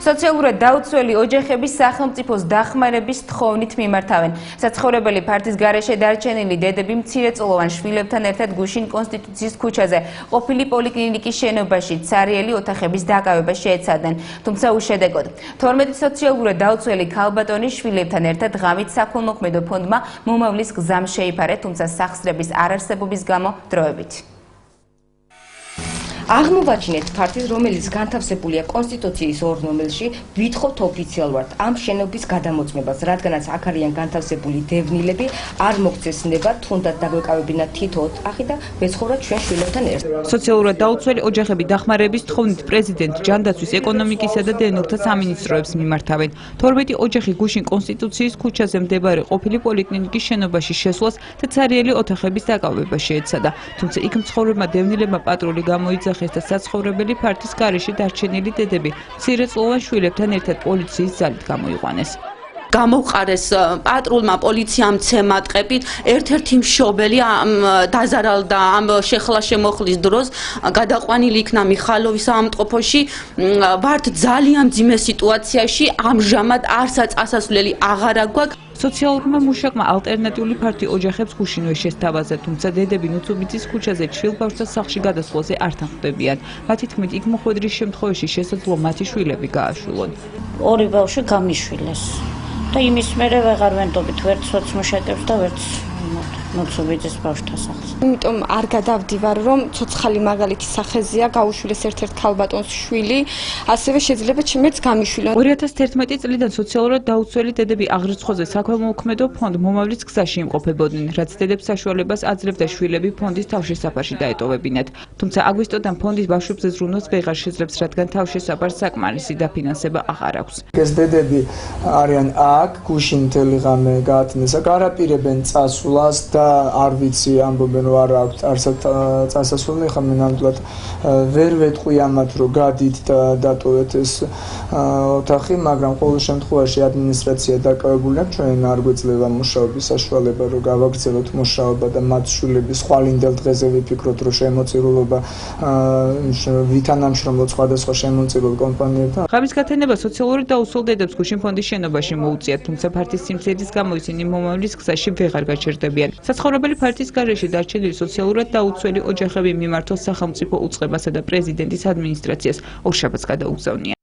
სოციალურად დაუცველი ოჯახების სახელმწიფოს დახმარების თხოვნით მიმართავენ. საცხოვრებელი ფართის გარეშე დარჩენილი დედები მცირეწლოვან შვილებთან ერთად გუშინ კონსტიტუციის ქუჩაზე ყოფილი პოლიკლინიკის შენობაში ცარიელი ოთახების დაკავება შეეცადნენ. თუმცა უშედეგოდ. 12 სოციალურად დაუცველი ქალბატონის შვილებთან ერთად ღამით საქველმოქმედო ფონდმა მომავლის გზამ შეიფარა, თუმცა სახსრების არარსებობის გამო დროებით. აღმოვაჩინეთ ფართის, რომელიც განთავსებულია კონსტიტუციის 2 ნომერში, ვითხოვთ ოფიციალურად ამ შენობის გადამოწმებას, რადგანაც აქ არიან განთავსებული დევნილები, არ მოგცეს ნება, თუნდაც დაგვეკავებინათ თითო ოთახი და ვეცხოვრათ ჩვენ შვილებთან ერთად. სოციალურად დაუცველი ოჯახები დახმარების თხოვნით პრეზიდენტ ჯანდაცვის, ეკონომიკისა და დევნილთა სამინისტროებს მიმართავენ. 12 ოჯახი გუშინ კონსტიტუციის ქუჩაზე მდებარე ყოფილი პოლიკლინიკის შენობაში შესვლას და ცარიელი ოთახების დაკავება შეეცადა. თუმცა იქ მცხოვრებმა დევნილებმა პატრული გამოიძახეს და საცხოვრებელი ფართის გარეშე დარჩენილი დედები მცირეწლოვან შვილებთან ერთად პოლიციის ძალით გამოიყვანეს. გამოვყარეს პატრულმა პოლიციამ ცემატყებით, ერთ-ერთი მშობელი დაზარალდა ამ შეხლა-შემოხლის დროს, გადაყვანილი იქნა მიხალოვის საავადმყოფოში. ვართ ძალიან მძიმე სიტუაციაში, ამჟამად არცაც ასასვლელი აღარ აგვაქვს. სოციალურმა მუშაკმა ალტერნატიული ფართი ოჯახებს გუშინვე შესთავაზა, თუმცა დედები ნუცუბიძის ქუჩაზე ჩხილბავშთა სახლში გადასვლაზე არ თანხმდებიან. მათი თქმით, იქ მოხვედრის შემთხვევაში შესაძლოა მათი შვილები გააშვილონ. ორი ბავშვი გამიშვილეს და იმის მერე ვეღარ ვენდობით ვერც სოციმუშაკებს და ვერც ნუცუბიძის ბავშვთა სახლს. იმიტომ არ გადავდივარ, რომ ცოცხალი მაგალითის სახეზეა გაუშვილეს ერთ-ერთ ქალბატონს შვილი, ასევე შეიძლება ჩემერც გამიშვილონ. 2011 წლიდან სოციალურად დაუცველი დედები აღრიცხვაზე საქველმოქმედო ფონდ მომავლის გზაში იმყოფებოდნენ, რაც დედებს საშუალებას აძლევდა შვილები ფონდის თავშესაფარში დაეტოვებინათ. თუმცა აგვისტოდან ფონდის ბავშვებზე ზრუნვას ვეღარ შეძლებს, რადგან თავშესაფარს საკმარისი დაფინანსება აღარ აქვს. ეს დედები არიან აქ, გუშინ მთელი ღამე გაათმეს, აქ არაპირებენ წასვლას და არ ვიცი, ამბობენ რომ არ აქვს არსად წასასვლელი, ხა მე ნამდვილად ვერ ვეთყვი ამათ რომ გადით და დატოვეთ ეს ოთახი, მაგრამ ყოველ შემთხვევაში ადმინისტრაცია დაკავებული აქვს, ჩვენ არ გვეძლევა მუშაობის საშუალება რომ გავაგრძელოთ მუშაობა და მათ შვილების ხვალინდელ დღეზე ვიფიქროთ რომ შემოწირულობა ვითანამშრომლოთ სხვადასხვა შემოწირულ კომპანიებთან. ღამის გათენება სოციალურად დაუცველ დედებს გუშინ ფონდის შენობაში მოუწიათ, თუმცა ფართის სიმცირის გამო ისინი მომავლის გზაში ვეღარ გაჩერდებიან. საცხოვრებელი ფართის გარეშე დარჩენილი სოციალურად დაუცველი ოჯახები მიმართოს სახელმწიფო უწყებასა და პრეზიდენტის ადმინისტრაციას ორშაბათს გადაუგზავნიან.